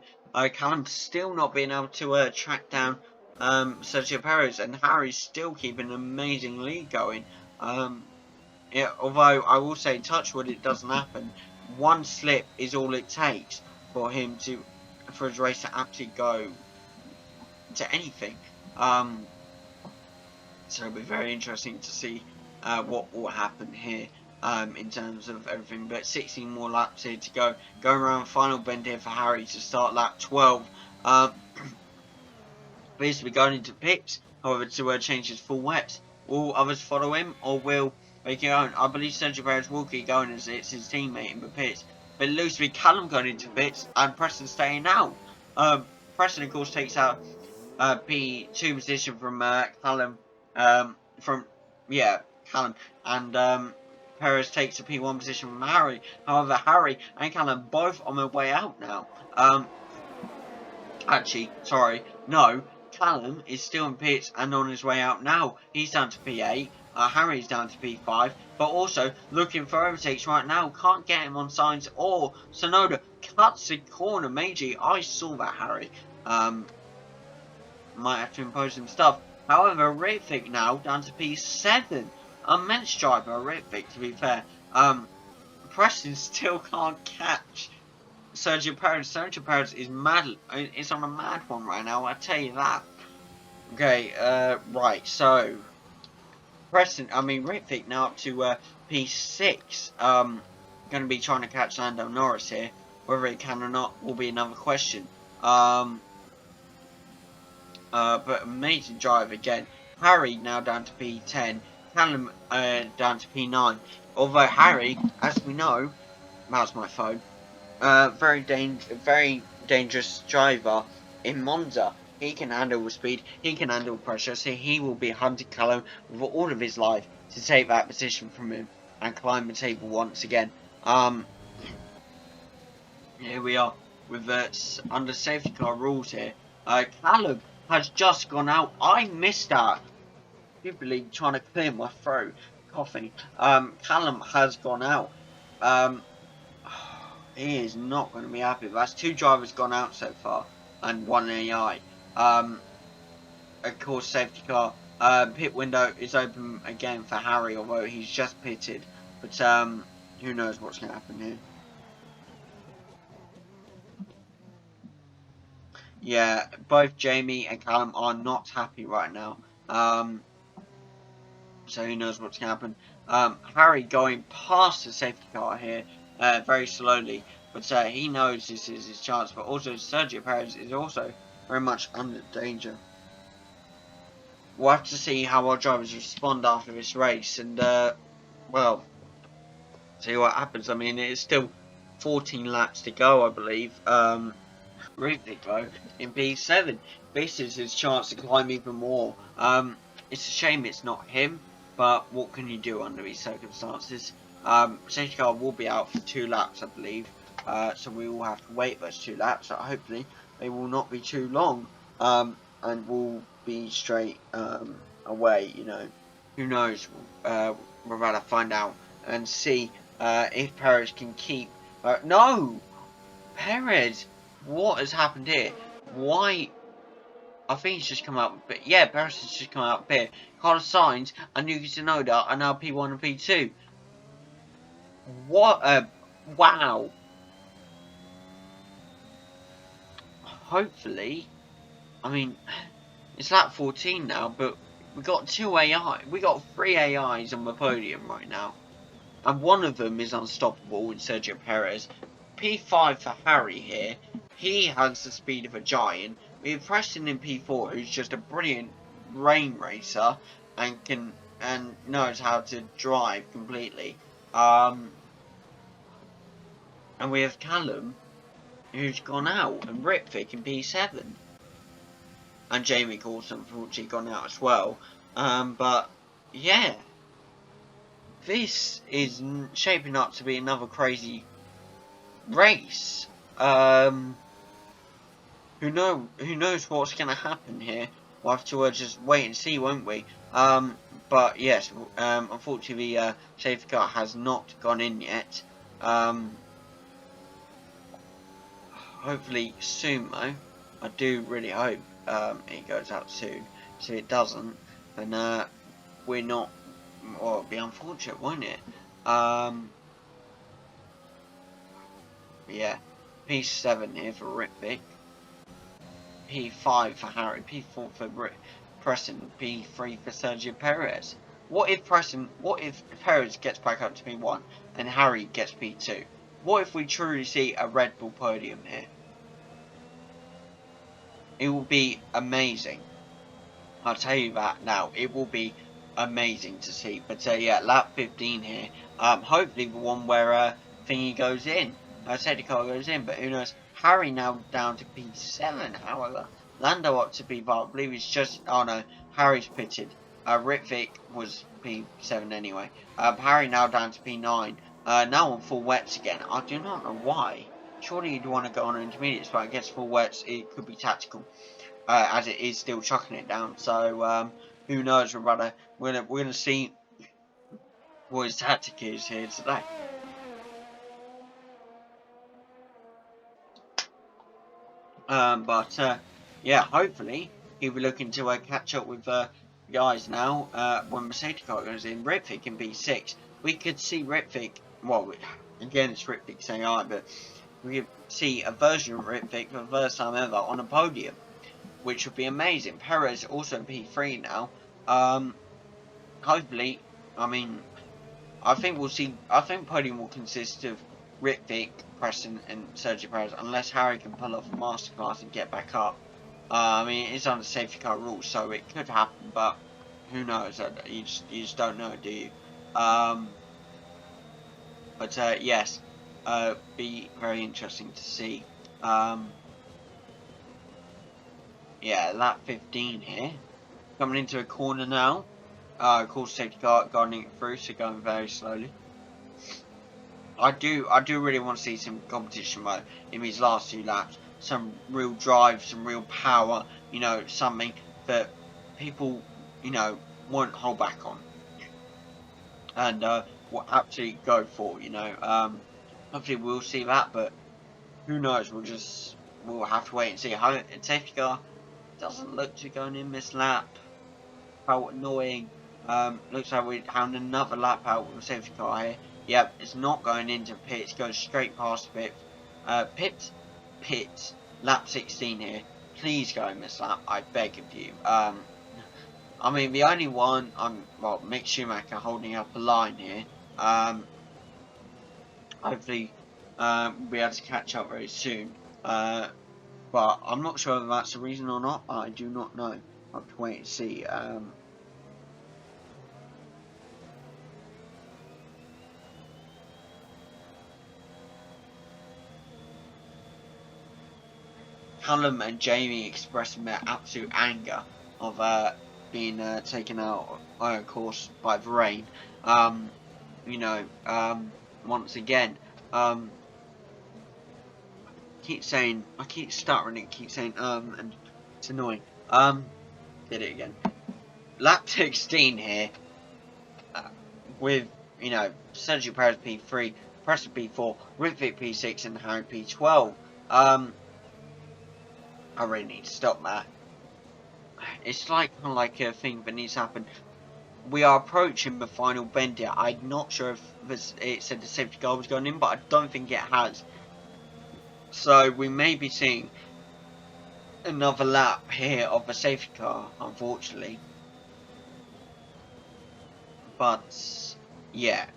Callum's still not being able to track down Sergio Perez, and Harry's still keeping an amazing lead going. Although I will say, touch wood, it doesn't happen. One slip is all it takes for his race to actually go to anything. So it'll be very interesting to see what will happen here. In terms of everything, but 16 more laps here to go. Going around final bend here for Harry to start lap 12. Appears to be going into pits, however, to change his full wets. Will others follow him, or will they keep going? I believe Sergio Perez will keep going as it's his teammate in the pits. But it looks to be Callum going into pits and Preston staying out. Preston, of course, takes out P2 position from Callum. Callum, and Perez takes a P1 position from Harry. However, Harry and Callum both on their way out now. Actually, sorry, no. Callum is still in pits and on his way out now. He's down to P8. Harry's down to P5. But also looking for overtakes right now. Can't get him on signs. Or Sonoda cuts the corner. Meiji, I saw that, Harry. Might have to impose some stuff. However, Ritvic now down to P7. Immense driver, Ritvic, to be fair. Preston still can't catch Sergio Perez. Sergio Perez is mad. It's on a mad one right now, I tell you that. Okay, right, so Ritvic now up to P6. Going to be trying to catch Lando Norris here. Whether it can or not will be another question. But amazing drive again. Harry now down to P10. Callum down to P9. Although Harry, as we know, that's my phone. Very dangerous driver in Monza. He can handle the speed. He can handle pressure. So he will be hunting Callum with all of his life to take that position from him and climb the table once again. Here we are with under safety car rules here. Callum has just gone out. I missed that. Stupidly trying to clear my throat, coughing. Callum has gone out. He is not going to be happy. That's 2 drivers gone out so far, and 1 AI. Of course, safety car. Pit window is open again for Harry, although he's just pitted. But who knows what's going to happen here. Yeah, both Jamie and Callum are not happy right now. So who knows what's going to happen. Harry going past the safety car here very slowly. But he knows this is his chance. But also Sergio Perez is also very much under danger. We'll have to see how our drivers respond after this race. And, well, see what happens. I mean, it's still 14 laps to go, I believe. Ritvic though in P7. This is his chance to climb even more. It's a shame it's not him, but what can you do under these circumstances? Safety car will be out for 2 laps, I believe. So we will have to wait those 2 laps. So hopefully they will not be too long, and will be straight away. You know, who knows? We're about to find out and see if Perez can keep. No, Perez. What has happened here? Why? I think he's just come out, but yeah, Perez has just come out a bit. Carlos Sainz and Yuki Tsunoda are now P1 and P2. What a wow! Hopefully, I mean, it's lap 14 now, but we got 3 AIs on the podium right now, and one of them is unstoppable in Sergio Perez. P5 for Harry here. He has the speed of a giant. We have Preston in P4, who's just a brilliant rain racer and knows how to drive completely. And we have Callum, who's gone out, and Ritvick in P7. And Jamie Coulson, unfortunately, gone out as well. But yeah, this is shaping up to be another crazy race. Who knows what's going to happen here? We'll have to just wait and see, won't we? But yes, unfortunately the safety car has not gone in yet. Hopefully soon though. I do really hope it goes out soon. So if it doesn't, then we're not. Well, it'll be unfortunate, won't it? Yeah, P7 here for Ritvick. P5 for Harry, P4 for Preston, P3 for Sergio Perez. What if Perez gets back up to P1 and Harry gets P2? What if we truly see a Red Bull podium here? It will be amazing. I'll tell you that now. It will be amazing to see. But yeah, lap 15 here. Hopefully the one where thingy goes in. Safety car goes in, but who knows? Harry now down to P7, however. Lando up to P5. I believe he's just... Oh no, Harry's pitted. Ritvick was P7 anyway. Harry now down to P9. Now on full wets again. I do not know why. Surely you'd want to go on intermediates, but I guess full wets, it could be tactical. As it is still chucking it down. So, who knows, we're gonna see what his tactic is here today. Yeah, hopefully he'll be looking to catch up with guys now when the safety car goes in. Ritvick in P6. We could see Ritvick, well, again it's Ritvick's AI, but we could see a version of Ritvick for the first time ever on a podium, which would be amazing. Perez also in P3 now. Hopefully, I mean, I think podium will consist of Ritvick, Preston and Sergio Perez, unless Harry can pull off a masterclass and get back up. I mean, it's under safety car rules, so it could happen, but who knows? You just don't know, do you? Yes, be very interesting to see. Yeah, lap 15 here. Coming into a corner now. Of course, safety car guarding it through, so going very slowly. I do really want to see some competition though in these last 2 laps. Some real drive, some real power, you know, something that people, you know, won't hold back on. And will absolutely go for, you know. Hopefully we'll see that, but who knows, we'll have to wait and see. How safety car doesn't look to be going in this lap. How annoying. Looks like we're having another lap out with the safety car here. Yep, it's not going into pits, goes straight past pit. Pit, lap 16 here. Please go in this lap, I beg of you. I mean, the only one, well, Mick Schumacher holding up a line here. Hopefully, we'll be able to catch up very soon. But I'm not sure whether that's the reason or not. I do not know. I'll have to wait and see. Callum and Jamie expressing their absolute anger of being taken out of course by the rain. You know, once again, I keep stuttering and keep saying and it's annoying. Did it again. Lap 16 here, with, you know, Sergio Perez P3, Preston P4, Ritvick P6 and Harry P12. I really need to stop that. it's like kind of like a thing that needs to happen. We are approaching the final bend here. I'm not sure if it said the safety car was going in, but I don't think it has. So we may be seeing another lap here of the safety car, unfortunately. But yeah,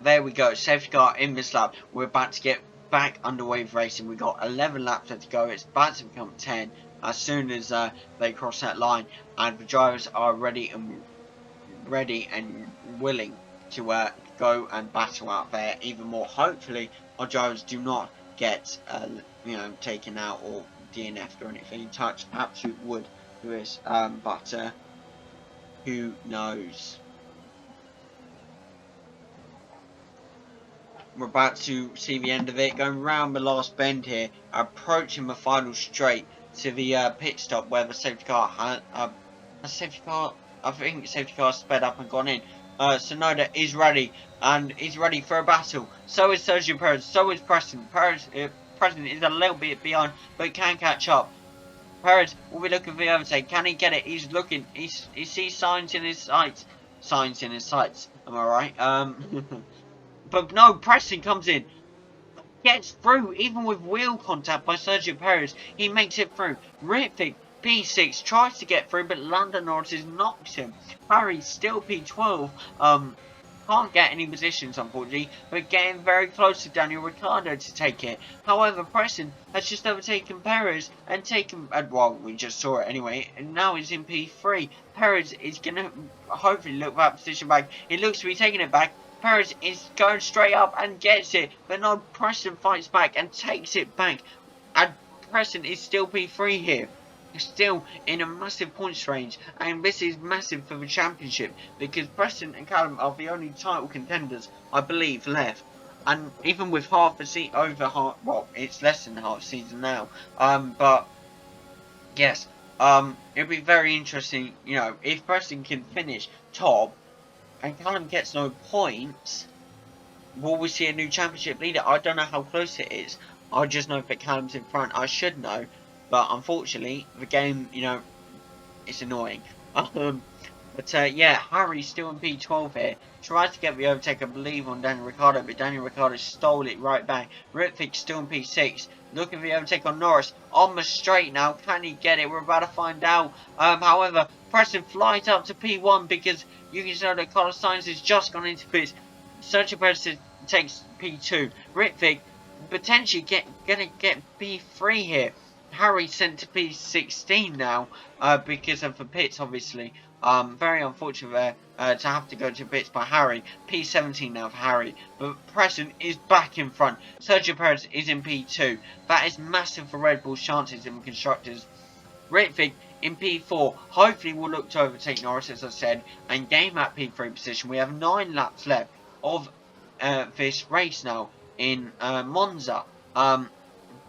there we go. Safety car in this lap. We're about to get back underway with racing. We got 11 laps left to go. It's about to become 10 as soon as they cross that line, and the drivers are ready and willing to go and battle out there even more. Hopefully, our drivers do not get taken out or DNF'd or anything. Touch absolute wood to this, but who knows? We're about to see the end of it, going round the last bend here, approaching the final straight to the pit stop where the safety car I think safety car sped up and gone in. Sonoda is ready, and he's ready for a battle. So is Sergio Perez, so is Preston. Preston is a little bit behind, but can catch up. Perez will be looking for the overtake. Can he get it? He's looking. He sees signs in his sights. Signs in his sights. Am I right? But no, Preston comes in, gets through, even with wheel contact by Sergio Perez. He makes it through. Ritvic, P6, tries to get through, but Lando Norris knocks him. Harry, still P12, can't get any positions, unfortunately, but getting very close to Daniel Ricciardo to take it. However, Preston has just overtaken Perez and taken, well, we just saw it anyway, and now he's in P3. Perez is going to hopefully look for that position back. He looks to be taking it back. Perez is going straight up and gets it, but no, Preston fights back and takes it back, and Preston is still P3 here. Still in a massive points range, and this is massive for the championship because Preston and Callum are the only title contenders, I believe, left. And even with half the seat over half, well, it's less than half season now. But yes, it'll be very interesting. You know, if Preston can finish top and Callum gets no points, will we see a new championship leader? I don't know how close it is. I just know that Callum's in front. I should know. But unfortunately, the game, you know, it's annoying. Yeah, Harry's still in P12 here. Tries to get the overtake, I believe, on Daniel Ricciardo, but Daniel Ricciardo stole it right back. Ritvic still in P6. Looking for the overtake on Norris. On the straight now. Can he get it? We're about to find out. However, Preston flies up to P1 because you can see that Carlos Sainz has just gone into pits. Sergio Perez takes P2. Ritvic potentially gonna get P3 here. Harry sent to P16 now because of the pits, obviously. Very unfortunate there to have to go to pits by Harry. P17 now for Harry. But Preston is back in front. Sergio Perez is in P2. That is massive for Red Bull's chances in the constructors. Ritvic in P4. Hopefully we'll look to overtake Norris, as I said, and gain that P3 position. We have 9 laps left of this race now in Monza.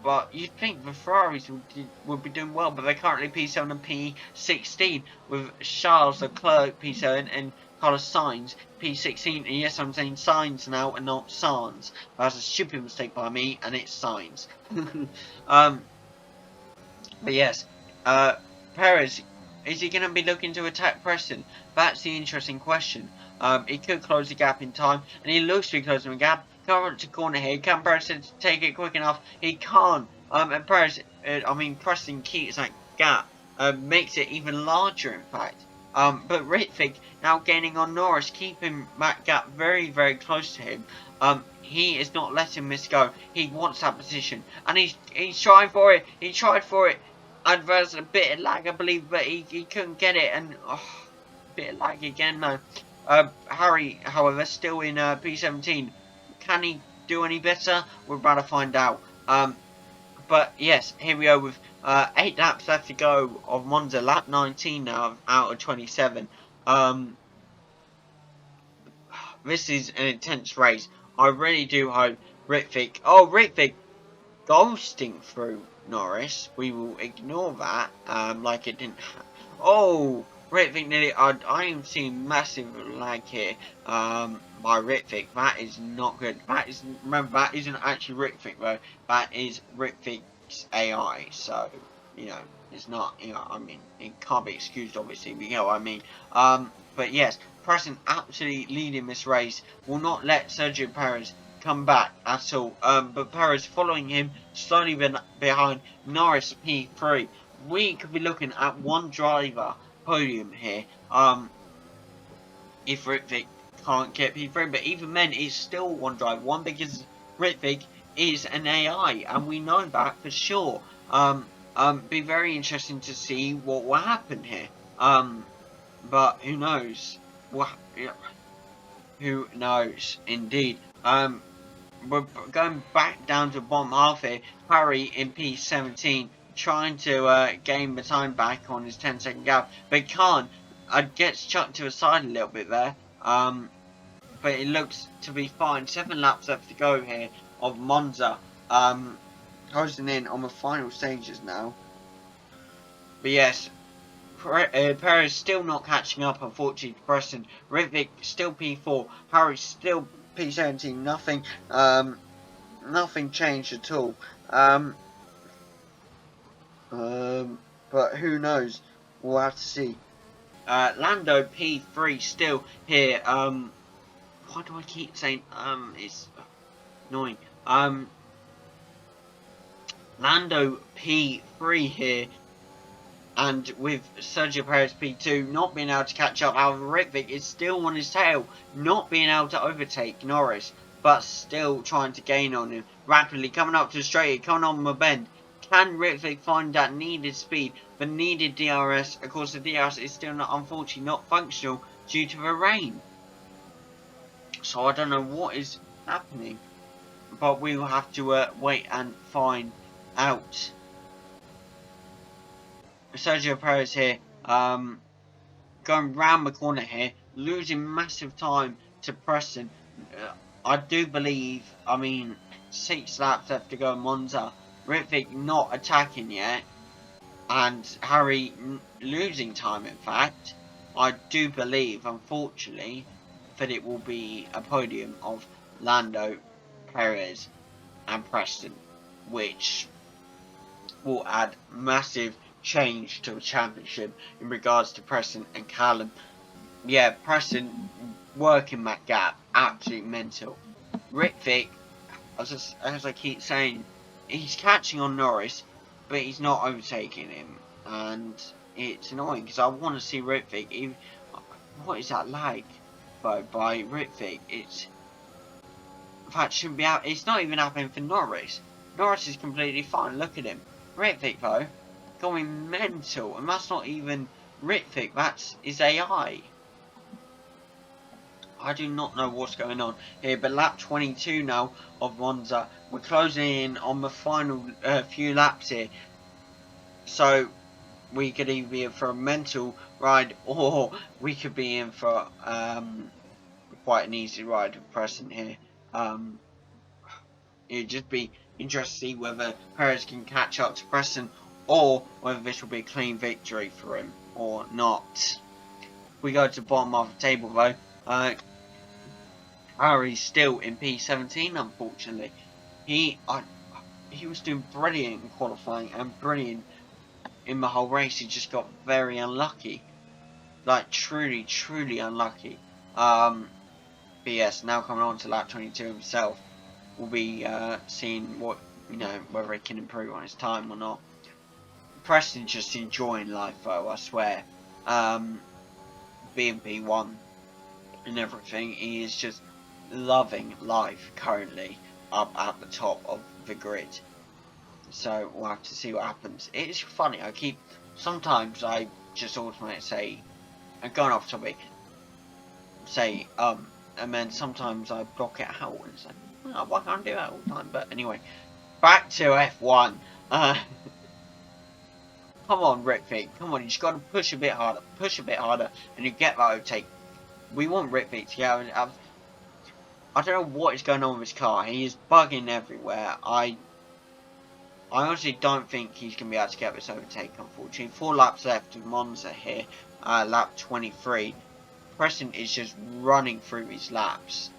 But you'd think the Ferraris would be doing well, but they're currently P7 and P16 with Charles Leclerc P7 and Carlos Sainz P16. And yes, I'm saying Sainz now and not Sainz. That's a stupid mistake by me, and it's Sainz. But yes, Perez, is he going to be looking to attack Preston? That's the interesting question. He could close the gap in time, and he looks to be closing the gap. Can't to corner here. Can Perez take it quick enough? He can't. And Perez, Preston keeps that gap. Makes it even larger, in fact. But Ritvic now gaining on Norris, keeping that gap very, very close to him. He is not letting this go. He wants that position, and he's trying for it. He tried for it. And there's a bit of lag, I believe, but he couldn't get it. And a bit of lag again, though. Harry, however, still in P17. Can he do any better? We're about to find out. But yes, here we are with 8 laps left to go of Monza. Lap 19 now out of 27. This is an intense race. I really do hope Ritvic... Oh, Ritvic ghosting through Norris. We will ignore that like it didn't happen. Oh, Ritvic nearly... I am seeing massive lag here. By Ritvic, that is not good. That is, remember, that isn't actually Ritvic though. That is Ritvic's AI. So you know, it's not, you know, I mean, it can't be excused, obviously, but you know what I mean. But yes, Preston absolutely leading this race, will not let Sergio Perez come back at all. But Perez following him, slowly behind Norris P3. We could be looking at one driver podium here. If Ritvic can't get P3, but even then, it's still one driver. One because Ritvic is an AI, and we know that for sure. Be very interesting to see what will happen here. But who knows? What? Who knows? Indeed. We're going back down to bottom half here. Harry in P17 trying to gain the time back on his 10-second gap, but can't. Gets chucked to the side a little bit there. But it looks to be fine. 7 laps left to go here of Monza. Closing in on the final stages now. But yes, Perez still not catching up, unfortunately, to Preston. Rivik still P4. Harry still P17. Nothing changed at all. But who knows? We'll have to see. Lando P3 still here. Why do I keep saying it's annoying. Lando P3 here, and with Sergio Perez P2 not being able to catch up. However, Ritvic is still on his tail, not being able to overtake Norris, but still trying to gain on him. Rapidly coming up to the straight, coming on the bend. Can Ritvic find that needed speed, the needed DRS? Of course, the DRS is still not, unfortunately, not functional due to the rain. So I don't know what is happening, but we will have to wait and find out. Sergio Perez here, going round the corner here, losing massive time to Preston. I do believe, I mean, 6 laps left to go in Monza. Ritvic not attacking yet, and Harry losing time, in fact. I do believe, unfortunately, that it will be a podium of Lando, Perez and Preston, which will add massive change to the championship in regards to Preston and Callum. Yeah, Preston working that gap, absolute mental. Ritvic, as I keep saying, he's catching on Norris, but he's not overtaking him, and it's annoying because I want to see Ritvic. What is that lag by Ritvic? It's, in fact, shouldn't be out. It's not even happening for Norris. Norris is completely fine. Look at him. Ritvic though, going mental, and that's not even Ritvic. That's his AI. I do not know what's going on here, but lap 22 now of Monza. We're closing in on the final few laps here. So we could either be in for a mental ride, or we could be in for quite an easy ride with Preston here. It'd just be interesting to see whether Perez can catch up to Preston, or whether this will be a clean victory for him or not. We go to the bottom of the table though. Harry's still in P17, unfortunately. He was doing brilliant in qualifying and brilliant in the whole race. He just got very unlucky, like truly unlucky. But yes, now coming on to lap 22 himself, we'll be seeing what, you know, whether he can improve on his time or not. Preston's just enjoying life though, I swear. Being P1 and everything, he is just loving life currently up at the top of the grid. So we'll have to see what happens. It is funny, sometimes I just automatically say, and going off topic, say and then sometimes I block it out and say, oh, why can't I do that all the time? But anyway, back to F1. Come on, Ritvic, come on, you just got to push a bit harder, and you get that overtake. We want Ritvic to go, and I don't know what is going on with his car. He is bugging everywhere. I honestly don't think he's going to be able to get this overtake, unfortunately. 4 laps left of Monza here, lap 23. Preston is just running through his laps.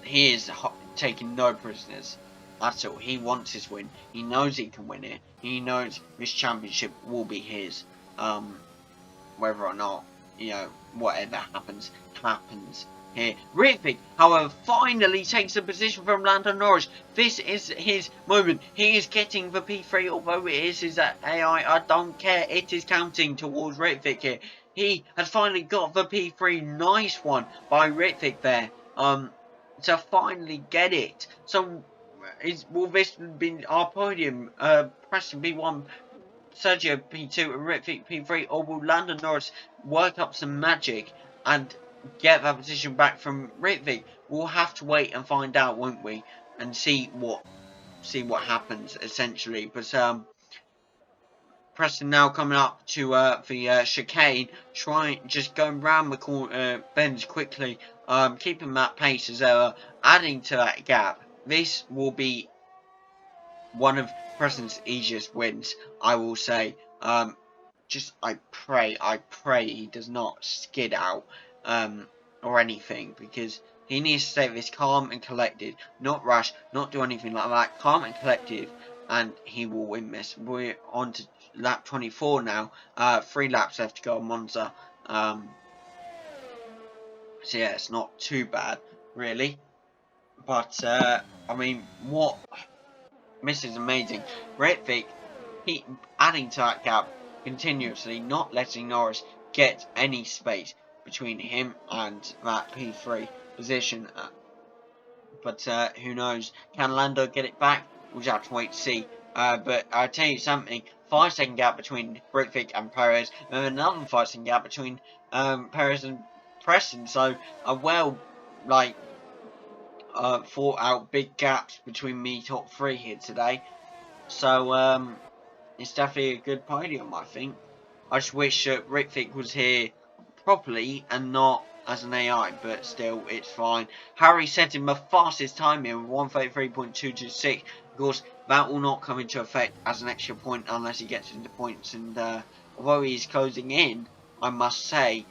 He is taking no prisoners. That's all. He wants his win. He knows he can win it. He knows this championship will be his. Whether or not, whatever happens, happens here. Ritvic, however, finally takes a position from Lando Norris. This is his moment. He is getting the P3, although it is his AI. I don't care. It is counting towards Ritvic here. He has finally got the P3. Nice one by Ritvic there. To finally get it. So, will this be our podium? Preston P1, Sergio P2 and Ritvic P3, or will Lando Norris work up some magic and get that position back from Ritvic? We'll have to wait and find out, won't we? And see what happens essentially. But Preston now coming up to the chicane, just going round the corner, bends quickly, keeping that pace as ever, adding to that gap. This will be one of Preston's easiest wins, I will say. I pray he does not skid out or anything, because he needs to stay this calm and collected, not rush, not do anything like that, calm and collected, and he will win this. We're on to lap 24 now, 3 laps left to go on Monza, so yeah, it's not too bad, really, but, I mean, this is amazing. Ritvic, he adding to that gap continuously, not letting Norris get any space between him and that P3 position. But who knows? Can Lando get it back? We'll just have to wait to see. But I'll tell you something. 5-second gap between Ritvic and Perez, and another 5-second gap between Perez and Preston. So a thought out big gaps between me top 3 here today. So it's definitely a good podium, I think. I just wish that Ritvic was here properly and not as an AI, but still, it's fine. Harry setting the fastest time here with 133.226. Of course, that will not come into effect as an extra point unless he gets into points. And although he's closing in, I must say,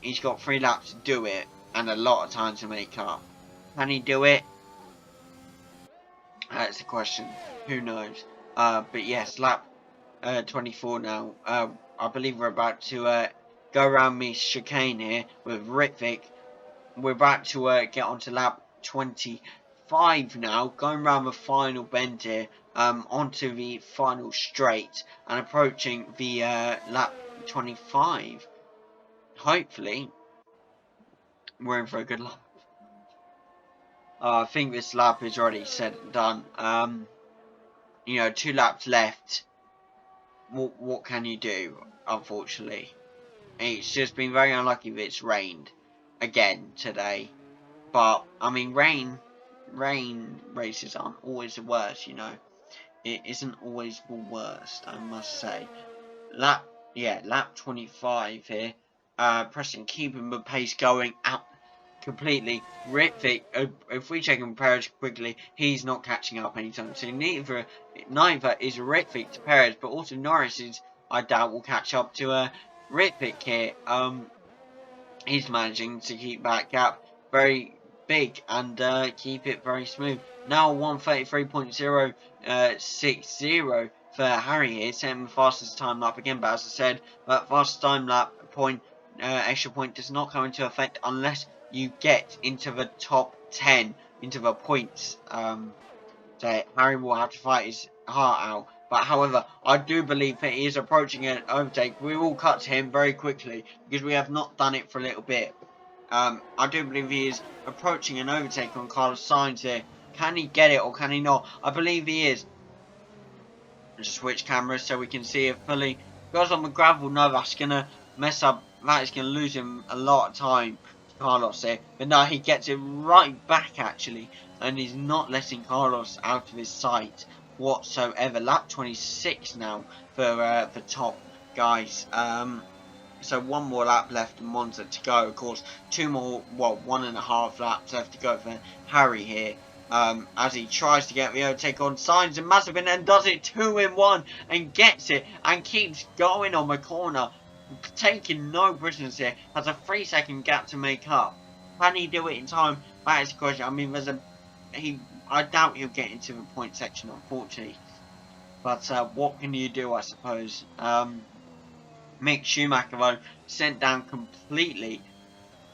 he's got 3 laps to do it and a lot of time to make up. Can he do it? That's the question. Who knows? But yes, lap 24 now. I believe we're about to go around me chicane here with Ritvic. We're about to get onto lap 25 now, going around the final bend here, onto the final straight, and approaching the lap 25. Hopefully, we're in for a good lap. I think this lap is already said and done. 2 laps left. What can you do, unfortunately? It's just been very unlucky that it's rained again today. But, I mean, rain races aren't always the worst, It isn't always the worst, I must say. Lap 25 here. Preston keeping the pace going out completely. Ritvic, if we check him Perez quickly, he's not catching up anytime soon. Neither is Ritvic to Perez, but also Norris is, I doubt, will catch up to Ritvic here. He's managing to keep that gap very big and keep it very smooth. Now 133.060 for Harry here, setting the fastest time lap again. But as I said, that fastest time lap point, extra point does not come into effect unless you get into the top 10, into the points. So Harry will have to fight his heart out. But however, I do believe that he is approaching an overtake. We will cut to him very quickly because we have not done it for a little bit. I do believe he is approaching an overtake on Carlos Sainz here. Can he get it or can he not? I believe he is. Just switch cameras so we can see it fully. Goes on the gravel. No, that's going to mess up. That is going to lose him a lot of time. Carlos here. But no, he gets it right back actually. And he's not letting Carlos out of his sight whatsoever. Lap 26 now for the top guys. So 1 more lap left in Monza to go. Of course, 2 more, 1.5 laps left to go for Harry here. As he tries to get the overtake on Sainz and Mazepin and does it 2 in 1 and gets it and keeps going on the corner, taking no prisoners here. Has a 3-second gap to make up. Can he do it in time? That is the question. I mean, he I doubt he'll get into the point section, unfortunately. But what can you do, I suppose? Mick Schumacher, though, sent down completely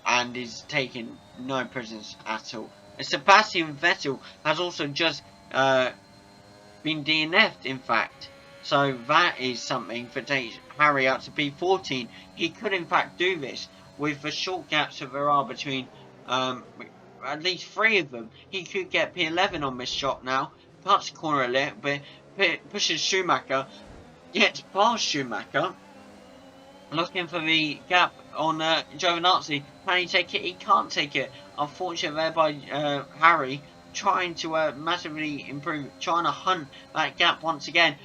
and is taking no prisoners at all. And Sebastian Vettel has also just been DNF'd, in fact. So that is something that takes Harry up to P14. He could, in fact, do this with the short gaps that there are between at least 3 of them. He could get P11 on this shot now, cuts the corner a little bit, pushes Schumacher, gets past Schumacher, looking for the gap on Giovinazzi. Can he take it? He can't take it. Unfortunately, there by Harry, trying to massively improve, trying to hunt that gap once again.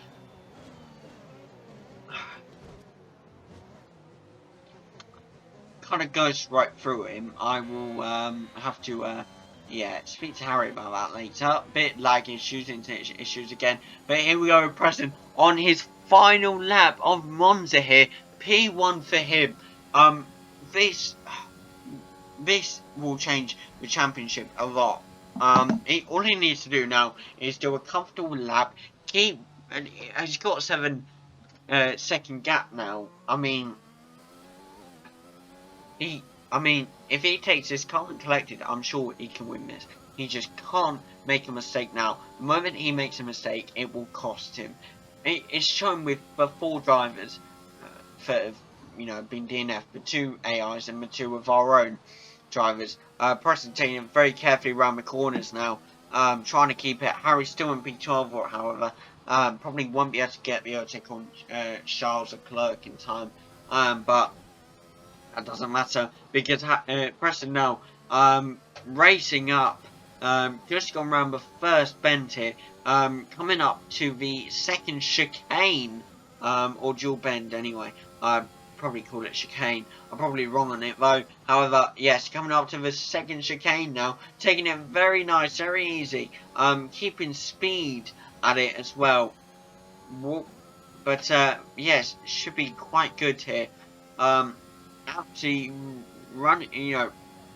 Kind of goes right through him. I will have to yeah, speak to Harry about that later. Bit lag issues, internet issues again. But here we go, Preston on his final lap of Monza here. P1 for him. This will change the championship a lot. All he needs to do now is do a comfortable lap. Keep, and he's got 7 second gap now. I mean, if he takes this calm and collected, I'm sure he can win this. He just can't make a mistake now. The moment he makes a mistake, it will cost him. It's shown with the 4 drivers that have, you know, been DNF'd, the 2 AIs and the 2 of our own drivers. Preston taking it very carefully around the corners now, trying to keep it. Harry's still in P12, however, probably won't be able to get the overtake on Charles Leclerc in time, but that doesn't matter because Preston now racing up, just gone around the first bend here, coming up to the second chicane, or dual bend anyway. Probably call it chicane. I'm probably wrong on it though. However, yes, coming up to the second chicane now, taking it very nice, very easy, keeping speed at it as well. But yes, should be quite good here. Actually running, you know,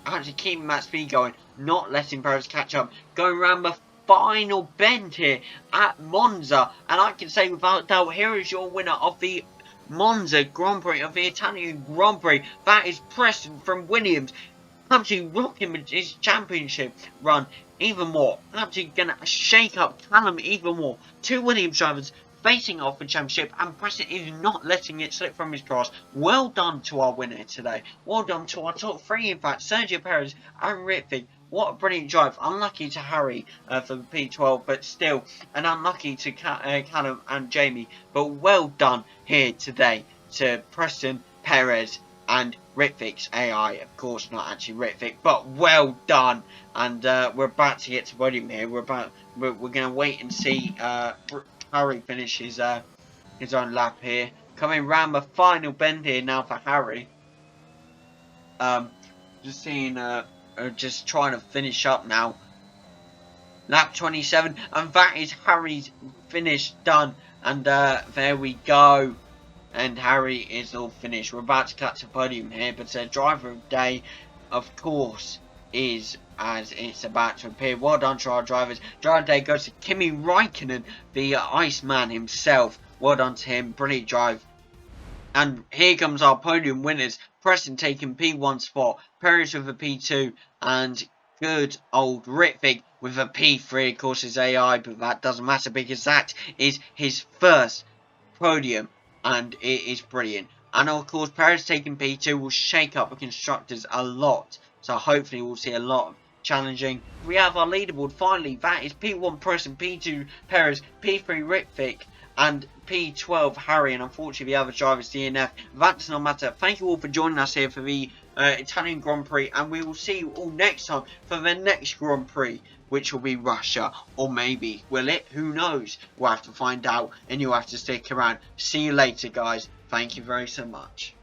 actually keeping that speed going, not letting Perez catch up, going around the final bend here at Monza, and I can say without doubt, here is your winner of the Monza Grand Prix, of the Italian Grand Prix. That is Preston from Williams, absolutely rocking his championship run even more, absolutely gonna shake up Callum even more. 2 Williams drivers facing off the championship, and Preston is not letting it slip from his grasp. Well done to our winner today. Well done to our top 3, in fact, Sergio Perez and Rittvig. What a brilliant drive. Unlucky to Harry for the P12, but still, and unlucky to Callum and Jamie. But well done here today to Preston, Perez, and Rittvig's AI. Of course, not actually Rittvig, but well done. And we're about to get to podium here. We're going to wait and see Harry finish his own lap here. Coming round the final bend here now for Harry. Just seeing, just trying to finish up now. Lap 27, and that is Harry's finish done. And there we go. And Harry is all finished. We're about to cut to podium here, but driver of the day, of course, is as it's about to appear. Well done to our drivers. Driver of the day goes to Kimi Räikkönen, the Iceman himself. Well done to him. Brilliant drive. And here comes our podium winners. Preston taking P1 spot, Perez with a P2, and good old Rittvig with a P3. Of course, his AI, but that doesn't matter because that is his first podium, and it is brilliant. And of course, Perez taking P2 will shake up the constructors a lot. So hopefully we'll see a lot of challenging. We have our leaderboard finally. That is P1 Preston, P2 Perez, P3 Rittvig, and P12 Harry, and unfortunately the other drivers DNF. That does not matter. Thank you all for joining us here for the Italian Grand Prix, and we will see you all next time for the next Grand Prix, which will be Russia, or maybe will it? Who knows? We'll have to find out, and you'll have to stick around. See you later, guys. Thank you very so much.